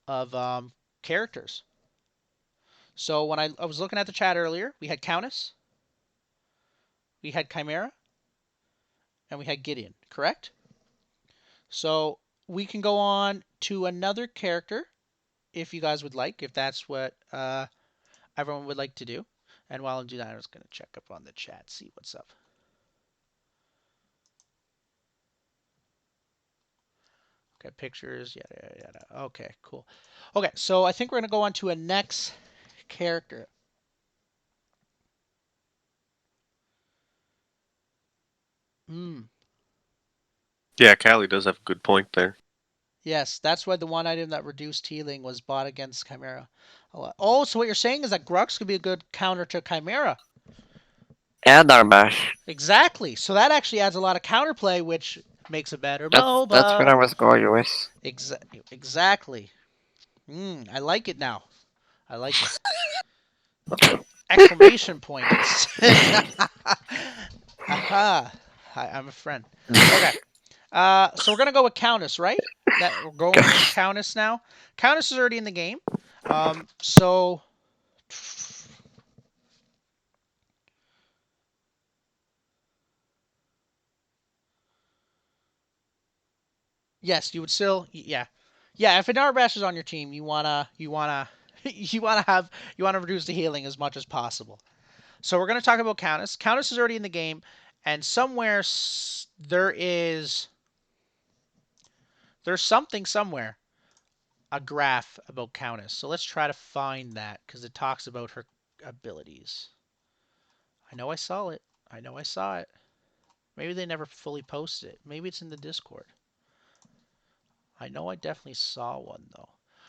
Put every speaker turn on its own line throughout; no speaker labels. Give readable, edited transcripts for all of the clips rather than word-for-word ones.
of characters. So when I was looking at the chat earlier, we had Countess, we had Chimera, and we had Gideon, correct? So we can go on to another character if you guys would like, if that's what everyone would like to do. And while I'm doing that, I'm just going to check up on the chat, see what's up. Okay, pictures, yada, yada, yada. Okay, cool. Okay, so I think we're going to go on to a next character. Hmm.
Yeah, Callie does have a good point there.
Yes, that's why the one item that reduced healing was bought against Chimera. Oh, so what you're saying is that Grux could be a good counter to Chimera.
And Armash.
Exactly. So that actually adds a lot of counterplay, which makes a better
That's what
MOBA.
I was going with.
Exactly. I like it now. I like it. Exclamation point. Aha. Hi, I'm a friend. Okay. So we're gonna go with Countess, right? That we're going with Countess now. Countess is already in the game. So yes, you would still, yeah, yeah. If an Arbash is on your team, you wanna you wanna reduce the healing as much as possible. So we're gonna talk about Countess. Countess is already in the game, and somewhere there's something somewhere, a graph about Countess. So let's try to find that because it talks about her abilities. I know I saw it. I know I saw it. Maybe they never fully posted it. Maybe it's in the Discord. I know I definitely saw one though.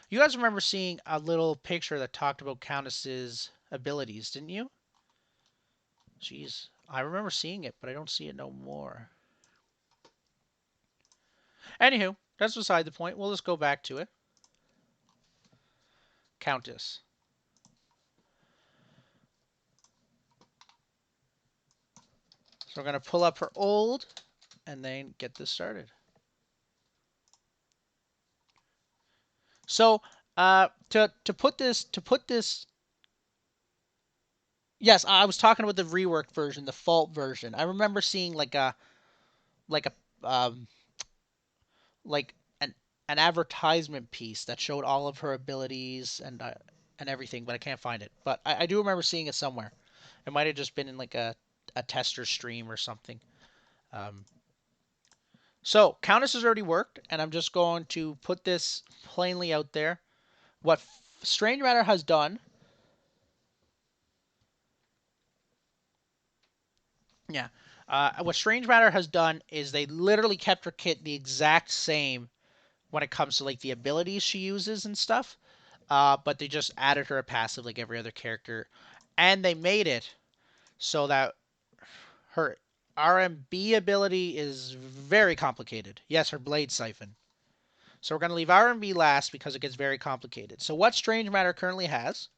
You guys remember seeing a little picture that talked about Countess's abilities, didn't you? Jeez, I remember seeing it, but I don't see it no more. Anywho, that's beside the point. We'll just go back to it. Countess. So we're gonna pull up her old and then get this started. So to put this, yes, I was talking about the reworked version, the fault version. I remember seeing like a like an advertisement piece that showed all of her abilities and everything, but I can't find it. But I do remember seeing it somewhere. It might have just been in like a tester stream or something. Um, so Countess has already worked, and I'm just going to put this plainly out there. What Strange Matter has done, yeah, what Strange Matter has done is they literally kept her kit the exact same when it comes to like the abilities she uses and stuff. But they just added her a passive like every other character, and they made it so that her RMB ability is very complicated. Yes, her Blade Siphon. So we're going to leave RMB last because it gets very complicated. So what Strange Matter currently has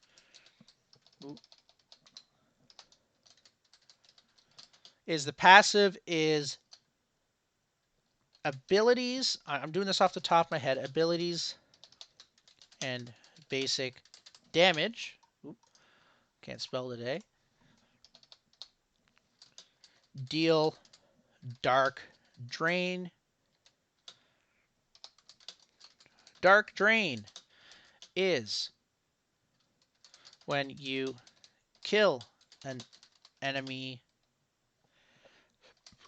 is the passive is abilities. I'm doing this off the top of my head. Abilities and basic damage. Oop, can't spell today. Deal dark drain. Dark drain is when you kill an enemy,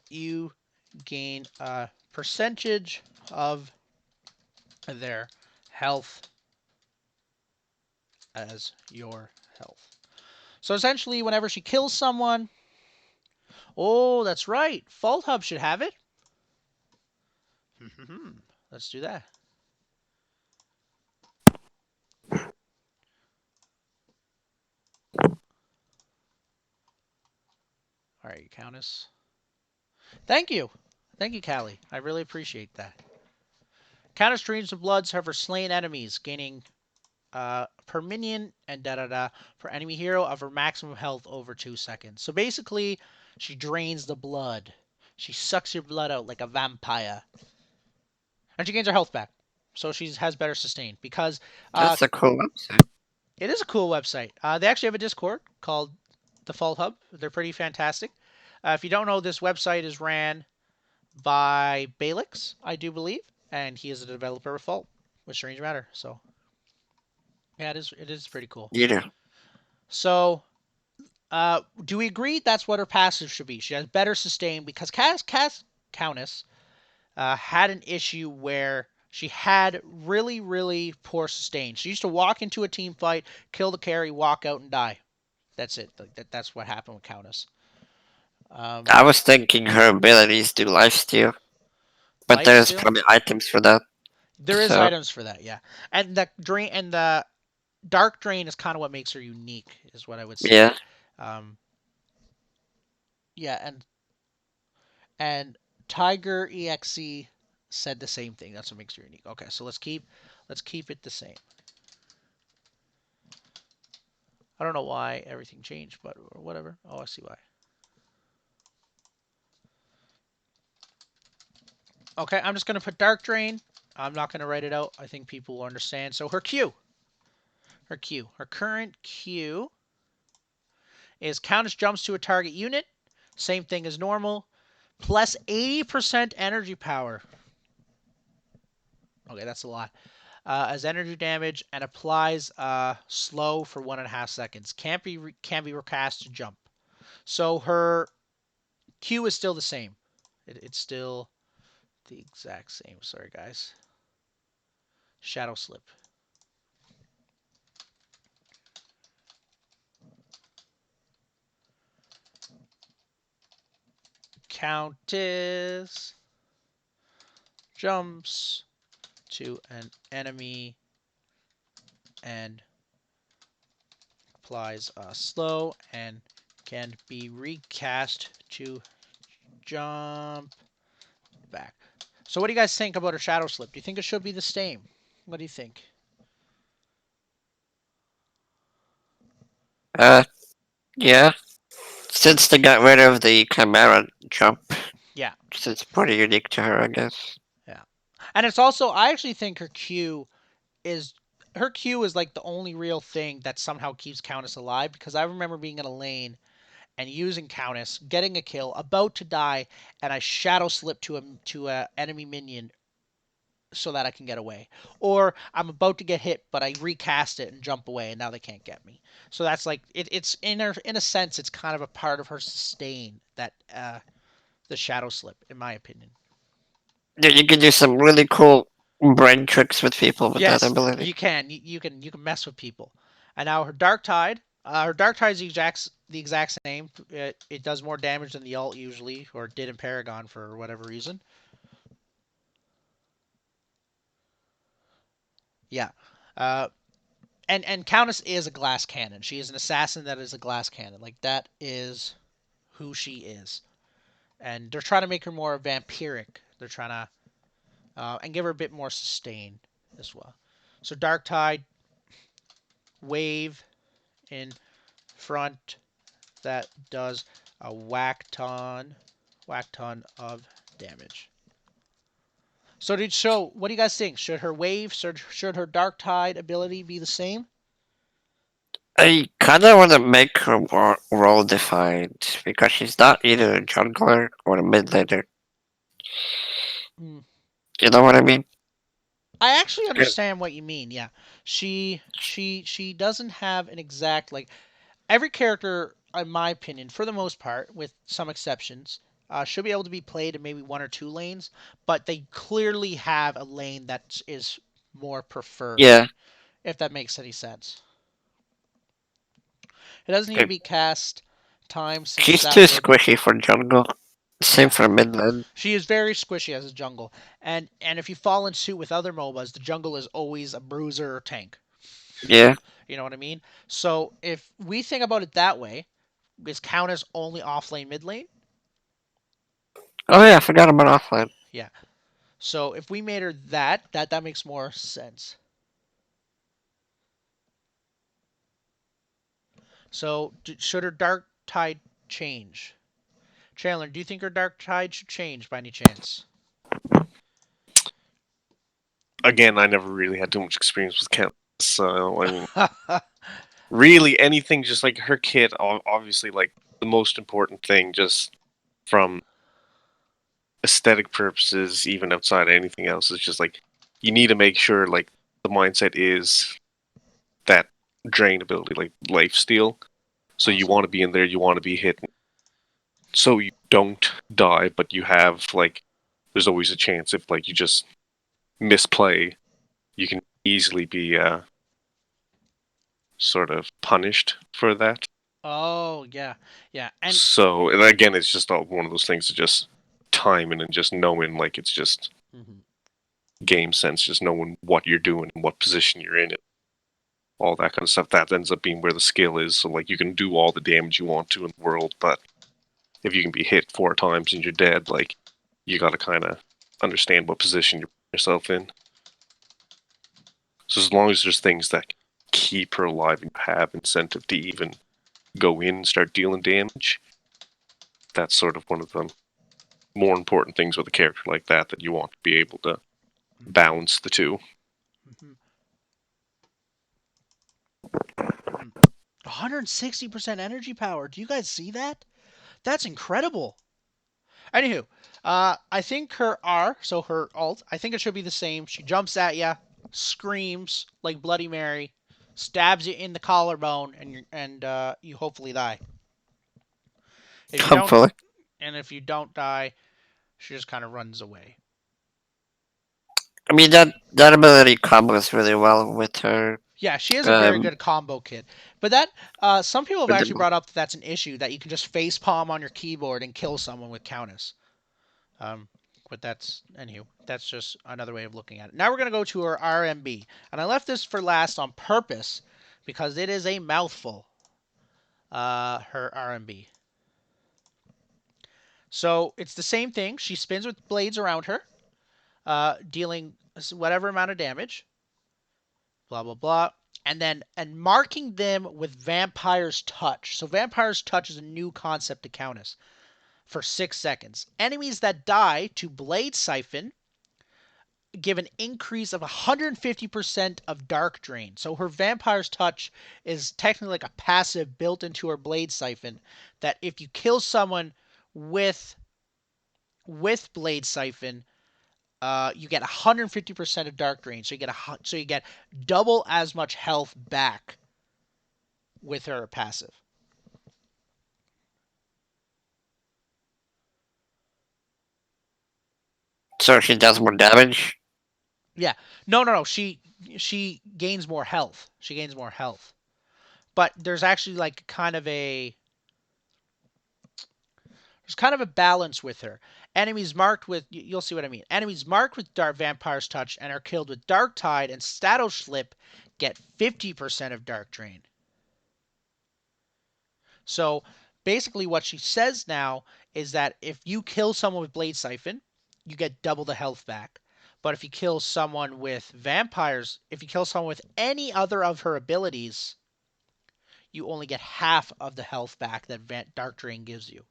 you gain a percentage of their health as your health. So essentially, whenever she kills someone, oh, that's right, Fault Hub should have it. Let's do that. All right, Countess. Thank you. Thank you, Callie. I really appreciate that. Countess Dreams of Bloods have her slain enemies, gaining per minion and da da da per enemy hero of her maximum health over 2 seconds. So basically, she drains the blood. She sucks your blood out like a vampire. And she gains her health back. so she has better sustain because uh,
That's a cool website.
it is a cool website. They actually have a Discord called the Fault Hub. They're pretty fantastic. If you don't know, this website is ran by Balix, I do believe, and he is a developer of Fault with Strange Matter. So yeah, it is pretty cool.
You do.
So do we agree that's what her passive should be? She has better sustain because Countess had an issue where she had really, really poor sustain. She used to walk into a team fight, kill the carry, walk out, and die. That's it. Like that's what happened with Countess. Um,
I was thinking her abilities do lifesteal, but
life
there's
steal.
probably items for that.
There is
So
items for that, yeah. And the dark drain is kind of what makes her unique, is what I would say.
yeah,
Um, yeah, and Tiger EXE said the same thing. That's what makes her unique. Okay, so let's keep it the same. I don't know why everything changed, but whatever. Oh, I see why. Okay, I'm just gonna put Dark Drain. I'm not gonna write it out. I think people will understand. So her current Q is Countess jumps to a target unit. Same thing as normal. Plus 80% energy power. Okay, that's a lot. As energy damage and applies slow for 1.5 seconds. Can't be recast to jump. So her Q is still the same. It's still the exact same. Sorry, guys. Shadow Slip. Countess jumps to an enemy and applies slow and can be recast to jump back. So what do you guys think about her Shadow Slip? Do you think it should be the same? What do you think?
uh, yeah. Since they got rid of the Chimera jump,
Yeah,
it's pretty unique to her, I guess.
yeah. And it's also, I actually think is her Q is like the only real thing that somehow keeps Countess alive, because I remember being in a lane and using Countess, getting a kill, about to die, and I shadow slip to a enemy minion so that I can get away. Or I'm about to get hit, but I recast it and jump away, and now they can't get me. So that's like it's in a sense, it's kind of a part of her sustain, that the shadow slip, in my opinion.
Yeah, you can do some really cool brain tricks with people with that
Yes,
ability.
you can. You can mess with people. And now her Dark Tide. Her Dark Tide is the exact same. It does more damage than the alt usually, or did in Paragon for whatever reason. Yeah. Uh, and Countess is a glass cannon. She is an assassin that is a glass cannon. Like, that is who she is. And they're trying to make her more vampiric. They're trying to and give her a bit more sustain as well. So Dark Tide, wave in front that does a whack ton of damage. So what do you guys think? Should her wave, should her Dark Tide ability be the same?
I kind of want to make her more role defined because she's not either a jungler or a mid laner.
Hmm.
You know what I mean?
I actually
Yeah.
understand what you mean. Yeah, she doesn't have an exact, like, every character, in my opinion, for the most part, with some exceptions, should be able to be played in maybe one or two lanes, but they clearly have a lane that is more preferred,
Yeah.
if that makes any sense. It doesn't need to be cast time, since
She's
that
too
would,
squishy for jungle. Same
yeah.
for mid lane.
She is very squishy as a jungle, and if you fall in suit with other MOBAs, the jungle is always a bruiser or tank.
Yeah.
You know what I mean? So if we think about it that way, is Countess only off lane, mid lane?
Oh yeah, I forgot about offline.
Yeah. So if we made her that makes more sense. So should her Dark Tide change? Chandler, do you think her Dark Tide should change by any chance?
again, I never really had too much experience with Countess, so I mean, really anything just like her kit. Obviously, like the most important thing, just from aesthetic purposes, even outside of anything else, is just like you need to make sure like the mindset is that drain ability, like life steal. So you
Awesome.
want to be in there, you want to be hit, so you don't die, but you have like there's always a chance if like you just misplay, you can easily be sort of punished for that.
Oh yeah, yeah, and
So and again, it's just all one of those things of just timing and just knowing, like it's just
mhm.
game sense, just knowing what you're doing and what position you're in, and all that kind of stuff. That ends up being where the skill is. So like you can do all the damage you want to in the world, but if you can be hit 4 times and you're dead, like you got to kind of understand what position you're putting yourself in. So as long as there's things that keep her alive and have incentive to even go in and start dealing damage, that's sort of one of the more important things with a character like that you want to be able to
Mhm.
balance the two.
Mhm. Mhm. 160% energy power. Do you guys see that? That's incredible. Anywho, I think her R, so her alt, I think it should be the same. She jumps at ya, screams like Bloody Mary, stabs you in the collarbone, and you hopefully die. If you don't,
Hopefully.
and if you don't die, she just kind of runs away.
I mean that ability combos really well with her
Yeah, she is a very
um
good combo kid. But that some people have
with
actually
the
brought up that that's an issue that you can just face palm on your keyboard and kill someone with Countess. Um, but that's anywho, that's just another way of looking at it. Now we're gonna go to our RMB, and I left this for last on purpose because it is a mouthful. Her RMB. So it's the same thing. She spins with blades around her, dealing whatever amount of damage. Blah blah blah. And marking them with Vampire's Touch. So Vampire's Touch is a new concept to Countess for 6 seconds. Enemies that die to Blade Siphon give an increase of 150% of Dark Drain. So her Vampire's Touch is technically like a passive built into her Blade Siphon that if you kill someone with Blade Siphon, you get 150% of Dark Drain. So you get double as much health back with her passive.
so she does more damage.
Yeah. No, no, no. She gains more health. She gains more health. But there's kind of a balance with her. Enemies marked with you'll see what I mean. Enemies marked with Dark Vampire's Touch and are killed with Dark Tide and Stato Slip get 50% of Dark Drain. So basically what she says now is that if you kill someone with Blade Siphon, you get double the health back. But if you kill someone with any other of her abilities, you only get half of the health back that Dark Drain gives you.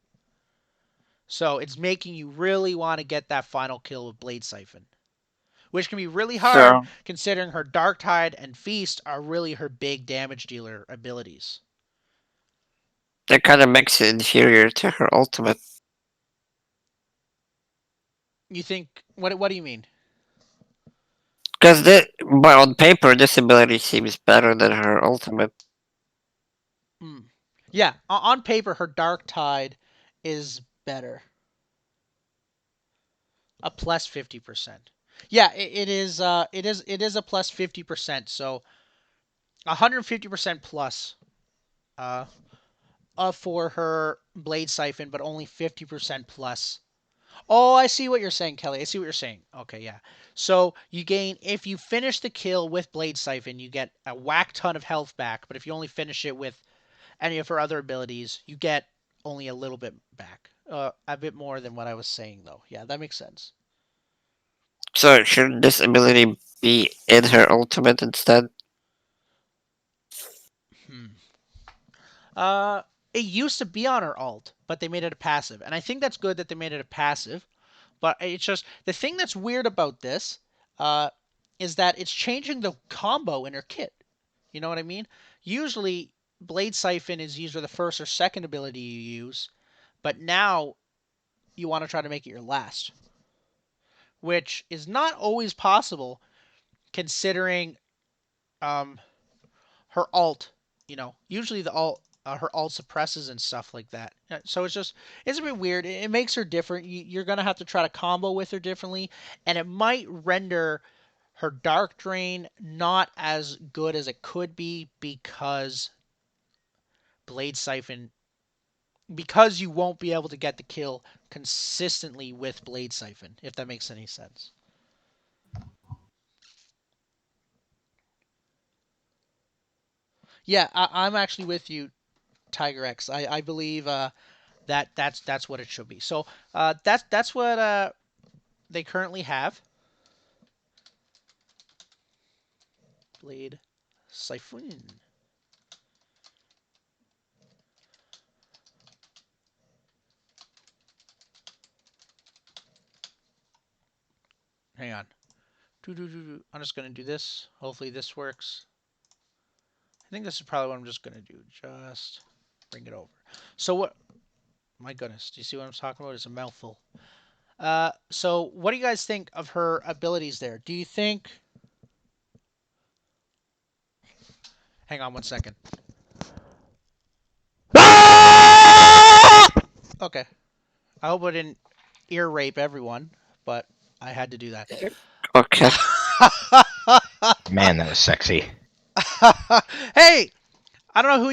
So it's making you really want to get that final kill with Blade Siphon, which can be really hard
So
considering her Dark Tide and Feast are really her big damage dealer abilities.
that kind of makes it inferior to her ultimate.
You think what do you mean?
Because but on paper, this ability seems better than her ultimate.
Hmm. Yeah, on paper her Dark Tide is better. A plus 50%. Yeah, it is a plus 50%. So 150% plus uh, for her Blade Siphon, but only 50% plus. Oh, I see what you're saying, Kelly. I see what you're saying. Okay, yeah. So you gain if you finish the kill with Blade Siphon, you get a whack ton of health back. But if you only finish it with any of her other abilities, you get only a little bit back. A bit more than what I was saying, though. Yeah, that makes sense.
So should this ability be in her ultimate instead?
Hmm. Uh, it used to be on her alt, but they made it a passive, and I think that's good that they made it a passive. But it's just the thing that's weird about this. Uh, is that it's changing the combo in her kit. You know what I mean? Usually, Blade Siphon is usually the first or second ability you use, but now you want to try to make it your last, which is not always possible considering um, her alt. Usually the alt her alt suppresses and stuff like that. So it's a bit weird. It makes her different. You're gonna have to try to combo with her differently, and it might render her dark drain not as good as it could be because Blade Siphon because you won't be able to get the kill consistently with Blade Siphon, if that makes any sense. Yeah, I'm actually with you, Tiger X. I believe that's what it should be. So that's what they currently have. Blade Siphon. Hang on. I'm just gonna do this. Hopefully this works. I think this is probably what I'm just gonna do. Just bring it over. So what? My goodness, do you see what I'm talking about? It's a mouthful. So what do you guys think of her abilities there? Do you think? Hang on one second. Okay. I hope I didn't ear rape everyone, but I had to do that.
Okay.
Man, that was sexy.
Hey, I don't know who